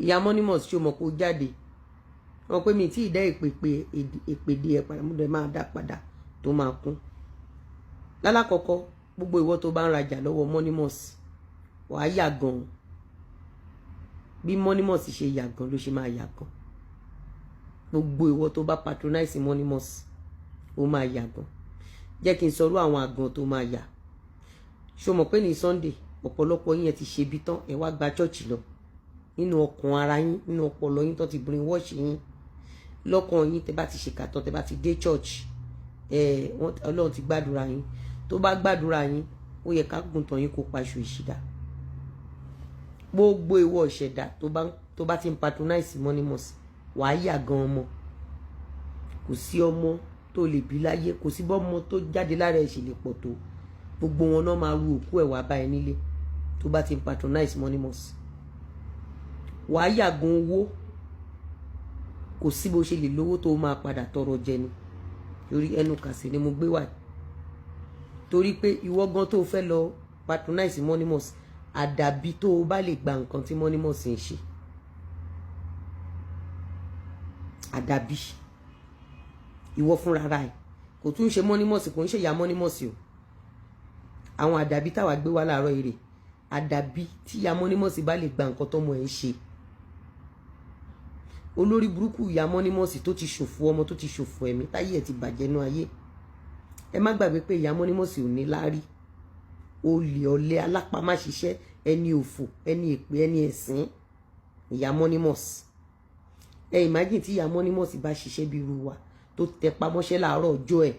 ìyá Monimus ṣó mọ̀ kó jáde wọn pé mi tí ì dá ìpèdè ẹ̀ padà mo dẹ̀ máa dá padà tó máa kún. Lálákọ̀ọ́kọ́ gbogbo ìwọ tó bá ń rajà lọ́wọ́ Monimus wàá yà gan bí Monimus ṣe yà gan ló ṣe máa yà gan. Gbogbo ìwọ tó bá patronize Monimus ó máa yà gan. Jẹ́ kí n sọ̀rọ̀ àwọn àgàn tó máa yà. Ṣó mọ̀ pé ní Sunday ọ̀pọ̀lọpọ̀ yín ti ṣe bí tán ẹ wá gba chọ́ọ̀chì lọ nínú ọkàn ara yín nínú ọpọlọ yín tó ti brainwash yín lọ́kàn yín tẹ́ bá ti ṣèkà tán tẹ́ bá ti dé church Ọlọ́run ti gbàdúrà yín tó bá gbàdúrà yín ó yẹ ká gùn tán yín kó paṣọ ìṣìdá. Gbogbo ìwọ ìṣẹ̀dá tó bá ti ń patronize Monimus wàá yà gan ọmọ. Kò sí ọmọ tó lè bí láyé kò sí bọ́mọ tó jáde lára ẹ̀ ṣe lè pọ̀ tó gbogbo wọn náà máa ru òkú ẹ̀ wá bá ẹ nílé tó bá ti ń patronize Monimus. Wàá yà gan owó kò sí bó ṣe lè lówó tó máa padà tọrọ jẹ ni torí ẹnu kàsí ni mo gbé wá torí pé ìwọ gan tó fẹ́ lọ patronize Monimus àdàbí tó o bá lè gba nǹkan tí Monimus ń ṣe àdàbí ìwọ fúnra ra ẹ kò tún ṣe Monimus kò ń ṣe ìyá Monimus o àwọn àdàbí táwa gbé wá láàárọ̀ èrè àdàbí tí ìyá Monimus bá lè gba nǹkan tọ́mọ ẹ̀ ń ṣe olórí burúkú ìyá Monimus tó ti ṣòfò ọmọ tó ti ṣòfò ẹ̀mí táyé ẹ̀ ti bàjẹ́ nú ayé ẹ má gbàgbé pé ìyá Monimus ò ní láárí olè ọ̀lẹ alápámáṣiṣẹ́ ẹni òfò ẹni èpè ẹni ẹ̀sín ìyá Monimus ẹ imagine tí ìyá Monimus bá ṣiṣẹ́ bí irú wa tó tẹpá mọ́ṣẹ́ láàárọ̀ ọjọ́ ẹ̀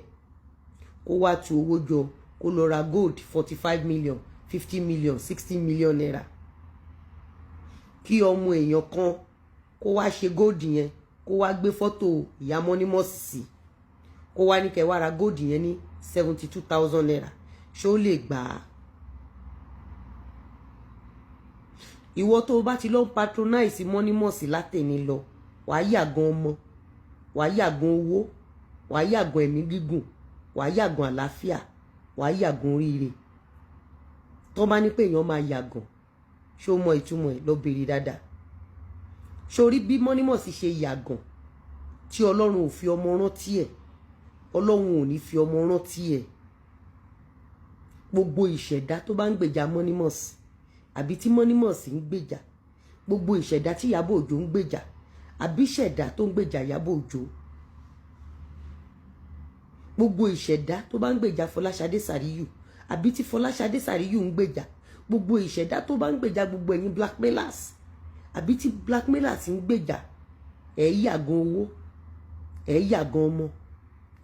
kó wá tu owó jọ kó lọ ra gold 45 million 50 million 60 million naira kí ọmọ èèyàn kan kó wá ṣe gold yẹn kó wá gbé fọ́tò ìyá Monimus sí kó wá ní kẹ́ wá ra gold yẹn ní 72,000 naira ṣó lè gbà á. Ìwọ tó bá ti lọ patronize Monimus látẹ̀ni lọ wàá yàgàn ọmọ wàá yàgàn owó wàá yàgàn ẹ̀mí gígùn wàá yàgàn àlàáfíà wàá yàgàn oríire. Tó bá ní pé èèyàn máa yàgàn ṣó mọ ìtumọ̀ ẹ̀ lọ bèrè dáadáa. Sórí bí Monimus ṣe yàgàn tí Ọlọ́run ò fi ọmọ rántí ẹ̀ Ọlọ́run ò ní fi ọmọ rántí ẹ̀. Gbogbo ìṣẹ̀dá tó bá ń gbèjà Monimus àbí tí Monimus ń gbèjà gbogbo ìṣẹ̀dá tí Ìyábọ̀ Òjó ń gbèjà àbí ìṣẹ̀dá tó ń gbèjà Ìyábọ̀ Òjó gbogbo ìṣẹ̀dá tó bá ń gbèjà Fọláṣadé Sàríyù àbí tí Fọláṣadé Sàríyù ń gbèjà gbogbo ìṣẹ̀dá tó bá ń gbèjà gbogbo ẹ̀yin blackmailers àbí tí blackmailers ń gbèjà ẹ̀ yàgàn owó ẹ̀ yàgàn ọmọ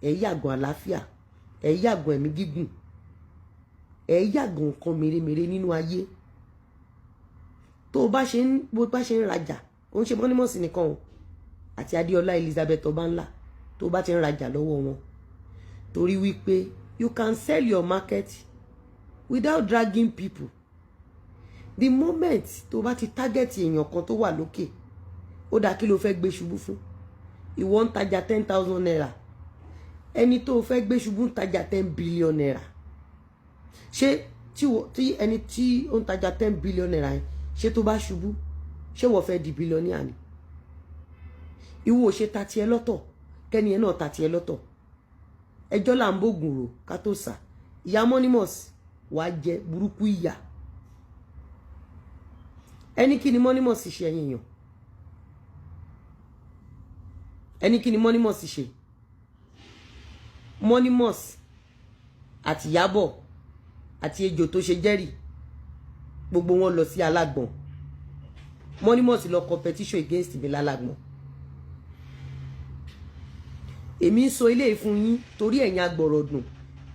ẹ̀ yàgàn àlàáfíà ẹ̀ yàgàn ẹ̀mí gígùn ẹ̀ yàgàn nǹkan mèremère nínú ayé. Tó bá ṣe ń rajà ó ń ṣe Monimus nìkan o àti Adéọlá Elizabeth Ọbánlá tó bá ti ń rajà lọ́wọ́ wọn torí wípé you can sell your market without dragging people. The moment tó bá ti target èèyàn kan tó wà lókè ó dá kí ló fẹ́ gbé ṣubú fún ìwọ ń tajà 10,000 naira ẹni tó fẹ́ gbé ṣubú ń tajà 10 billion naira ṣé tí ẹni tí ó ń tajà 10 billion naira yẹn ṣé tó bá ṣubú ṣé wọ́n fẹ́ di billionaire ni ìwọ ò ṣe ta tiẹ̀ lọ́tọ̀ kẹ́ni ẹ̀ náà ta tiẹ̀ lọ́tọ̀ ẹjọ́ là ń bògùn rò ká tó sà ìyá Monimus wàá jẹ burúkú ìyà. Ẹni kí ni Monimus ṣe ẹ̀yin èèyàn ẹni kí ni Monimus ṣe Monimus àti Ìyábọ̀ àti ejò tó ṣe jẹ́rì gbogbo wọn lọ sí alágbọ̀n Monimus lọ competition against mi lálágbọ̀n. Èmi ń sọ ilé ìfún yín torí ẹ̀yin agbọ̀rọ̀dùn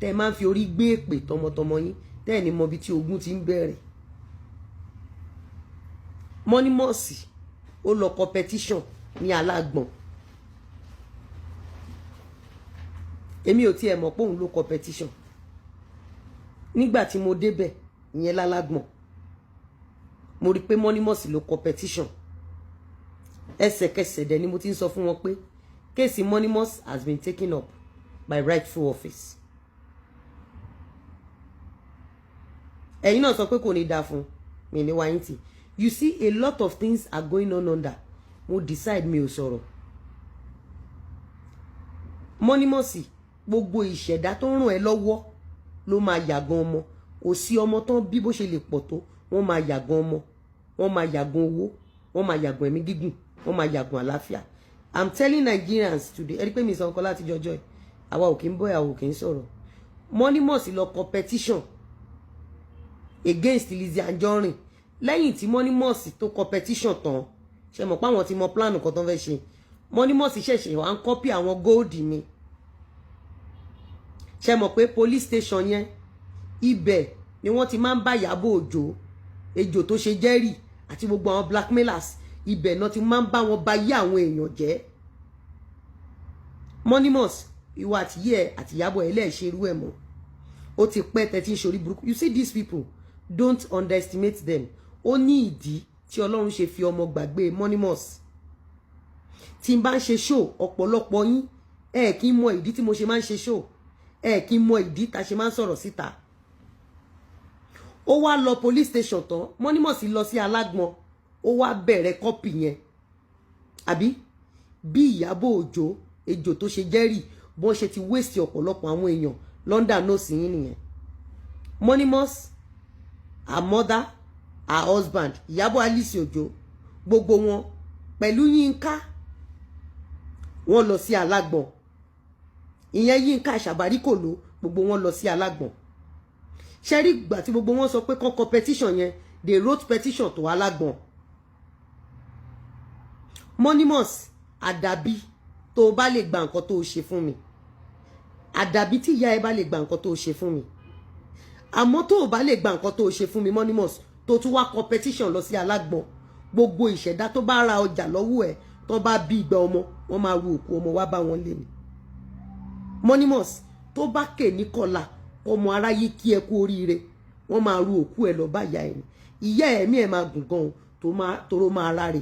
tẹ́ ẹ máa ń fi orí gbé èpè tọmọtọmọ yín tẹ́ ẹ̀ ní mọ ibi tí ogun ti ń bẹ̀rẹ̀. Monimus ó lọ competition ní alágbọ̀n èmi ò tiẹ̀ mọ̀ pé òun ló competition nígbà tí mo débẹ̀ ìyẹn lálágbọ̀n mo rí pé Monimus ló competition ẹsẹ̀kẹsẹ̀ dẹ̀ ni mo ti ń sọ fún wọn pé kéèsì Monimus has been taken up by rightful office. Ẹ̀yin náà sọ pé kò ní dáa fún mi ní wáyé tì you see a lot of things are going on under mo decide mi ò sọ̀rọ̀ Monimosi gbogbo ìṣẹ̀dá tó ràn ẹ́ lọ́wọ́ ló máa yàgàn ọmọ kò sí ọmọ tán bí bó ṣe lè pọ̀ tó wọ́n máa yàgàn ọmọ wọ́n máa yàgàn owó wọ́n máa yàgàn ẹ̀mí gígùn wọ́n máa yàgàn àlàáfíà. I'm telling Nigerians today ẹ rí pé mi sọ nǹkan láti jọjọ́ ẹ̀ àwa ò kí ń bọ́ àwa ò kí ń sọ̀rọ̀ Monimosi lọ competition against Lizzy Anjorin lẹ́yìn tí Monimosi tó competition tán ṣe mọ̀ pé àwọn ti mọ plan kan tó fẹ́ ṣe Monimosi ṣẹ̀ṣẹ̀ wá ń copy àwọn gold ni ṣe mọ̀ pé police station yẹn ibẹ̀ ni wọ́n ti máa ń bá Ìyábọ̀ Òjó ejò tó ṣe jẹ́rì àti gbogbo àwọn blackmailers ibẹ̀ náà ti máa ń bá wọn bá yé àwọn èèyàn jẹ́ Monimosi ìwà àtìyẹ àti Ìyábọ̀ ẹlẹ́ẹ̀ṣẹ̀ irú ẹ̀ mọ́ ó ti pẹ́ tẹ́tí ń ṣorí burúkú you see these people don't underestimate them ó ní ìdí tí Ọlọ́run ṣe fi ọmọ gbàgbé Monimosi tí n bá ń ṣe show ọ̀pọ̀lọpọ̀ yín kí n mọ ìdí tí mo ṣe máa ń ṣe show kí n mọ ìdí tá ṣe máa ń sọ̀rọ̀ síta ó wá lọ police station tán Monimosi lọ sí Alágbọ̀n ó wá bẹ̀rẹ̀ kọ́pì yẹn àbí bí Ìyábọ̀ Òjó ejò tó ṣe jẹ́rì bọ́n ṣe ti waste ọ̀pọ̀lọpọ̀ àwọn èèyàn London náà sí yín nìyẹn Monimosi her mother her husband Ìyábọ̀ Alice Òjó gbogbo wọn pẹ̀lú Yínká wọ́n lọ sí Alágbọ̀n ìyẹn Yínká Ṣàbáríkòló gbogbo wọn lọ sí Alágbọ̀n ṣẹ́rí ìgbà tí gbogbo wọn sọ pé kán competition yẹn they wrote petition tó Alágbọ̀n Monimosi àdàbí tó bá lè gba nǹkan tó ṣe fún mi àdàbí tí ìyá ẹ bá lè gba nǹkan tó ṣe fún mi àmọ́ tó bá lè gba nǹkan tó ṣe fún mi Monimosi tó tún wá competition lọ sí Alágbọ̀n gbogbo ìṣẹ̀dá tó bá ra ọjà lọ́wọ́ ẹ̀ tó bá bí ìgbà ọmọ wọ́n máa ru òkú ọmọ wá bá wọn lé ni Monimosi tó bá kè ní kọlà ọmọ aráyé kí ẹ kú oríire wọ́n máa ru òkú ẹ lọ bá ìyá ẹ ni ìyá ẹ̀mí ẹ̀ máa gùn gan tóró máa ráre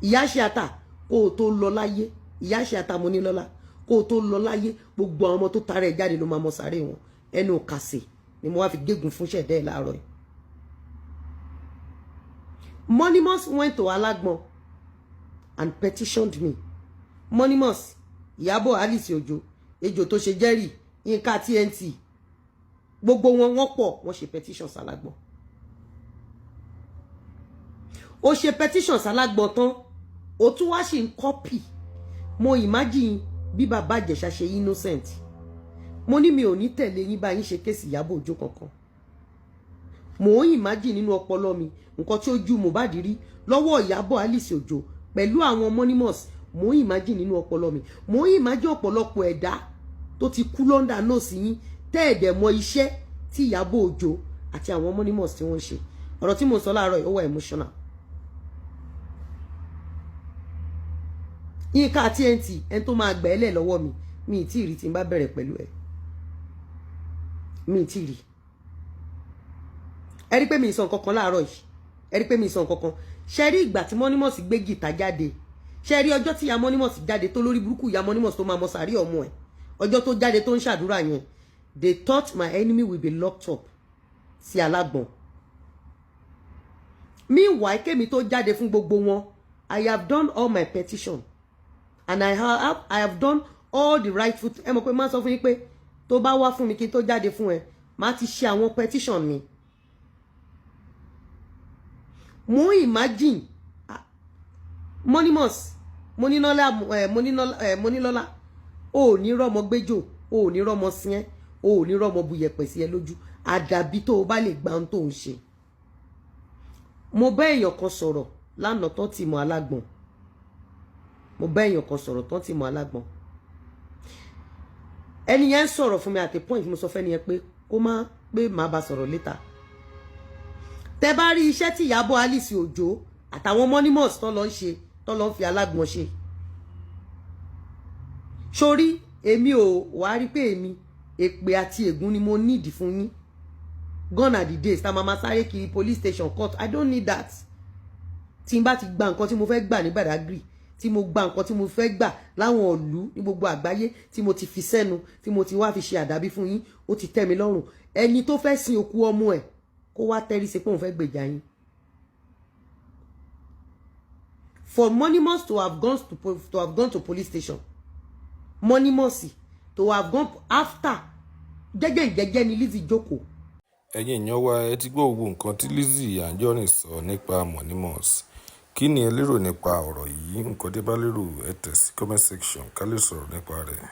ìyá ṣe ata kó o tó lọ láyé ìyá ṣe ata mo ní lọ́lá kó o tó lọ láyé gbogbo àwọn ọmọ tó tara ẹ̀ jáde ló máa mọ sáré wọn ẹnu kàsè ni mo wá fi gégùn fún ṣẹ̀dá ẹ̀ láàárọ̀ yìí. Monimosi went to Alágbọ̀n and petitioned me Monimosi Ìyábọ̀ Alice Òjó ejò tó ṣe jẹ́rì Yínká TNT gbogbo wọn wọ́n pọ̀ wọ́n ṣe petitions Alágbọ̀n ó ṣe petitions Alágbọ̀n tán ó tún wá ṣe ń copy mo imagine bí bàbá Ìjẹ̀ṣà ṣe innocent mo ní mi ò ní tẹ̀lé yín bá yín ṣe kéèsì Ìyábọ̀ Òjó kankan mo ń imagine nínú ọpọlọ mi nǹkan tí ó ju Mohbad rí lọ́wọ́ Ìyábọ̀ Alice Òjó pẹ̀lú àwọn Monimosi mo ń imagine nínú ọpọlọ mi mo ń imagine ọ̀pọ̀lọpọ̀ ẹ̀dá tó ti kú London náà sí yín tẹ́ẹ̀dẹ̀ mọ iṣẹ́ tí Ìyábọ̀ Òjó àti àwọn Monimosi tí wọ́n ṣe ọ̀rọ̀ tí mo sọ láàárọ̀ yìí ó wà emotional. Yínká TNT ẹni tó máa gbà ẹ́ lẹ̀ lọ́wọ́ mi ì tí ì rí tí n bá bẹ̀rẹ̀ pẹ̀lú ẹ̀ mi ì tí ì rí ẹ rí pé mi ì sọ nǹkan kan láàárọ̀ yìí ẹ rí pé mi ì sọ nǹkan kan ṣe rí ìgbà tí Monimosi gbé gìtá jáde ṣe rí ọjọ́ tí ìyá Monimosi jáde tó lórí burúkú ìyá Monimosi tó máa mọ sàárì ọmọ ẹ̀ ọjọ́ tó jáde tó ń ṣàdúrà yẹn they thought my enemy will be locked up sí Alágbọ̀n meanwhile kémi tó jáde fún gbogbo wọn I have done all my petition and I have done all the rightful ẹ mọ̀ pé máa sọ fún yín pé tó bá wá fún mi kí n tó jáde fún ẹ máa ti ṣe àwọn petition mi mo imagine Monimosi Monílọ́lá o ní rọ́mọ gbẹ́jọ́ o ní rọ́mọ sí ẹ́ o ní rọ́mọ buyẹ̀pẹ̀ sí ẹ lójú àdàbí tó o bá lè gba ohun tó ń ṣe. Mo bá èèyàn kan sọ̀rọ̀ lánàá tán ti mọ Alágbọ̀n mo bá èèyàn kan sọ̀rọ̀ tán ti mọ Alágbọ̀n ẹni yẹn sọ̀rọ̀ fún mi at a point mo sọ fẹ́ni yẹn pé kó má pé má bá sọ̀rọ̀ later tẹ́ bá rí iṣẹ́ tí Ìyábọ̀ Alice Òjó àtàwọn Monimosi tán lọ ń ṣe tán lọ ń fi Alágbọ̀n ṣe sórí èmi ò wá rí pé èmi èpè àti ègún ni mo need fún yín gone are the days tá máa sáré kiri police station court I don't need that tí n bá ti gba nǹkan tí mo fẹ́ gbà ní Badagry tí mo gba nǹkan tí mo fẹ́ gbà láwọn ìlú ní gbogbo àgbáyé tí mo ti fi sẹ́nu tí mo ti wá fi ṣe àdábí fún yín ó ti tẹ́ mi lọ́rùn ẹni tó fẹ́ sin òkú ọmọ ẹ̀ kó wá tẹ́rí sí pé òun fẹ́ gbèjà yín. For Monimos to have gone to police station, Monimos to have gone after jẹ́jẹ́ ni Lizzy jókòó. Ẹ̀yin èèyàn wa, ẹ ti gbọ́ gbogbo nǹkan tí Lizzy Anjorin sọ nípa Monimos. Kí ni ẹ lérò nípa ọ̀rọ̀ yìí? Nǹkan tí ẹ bá lérò ẹ tẹ̀ sí comment section ká lè sọ̀rọ̀ nípa rẹ̀.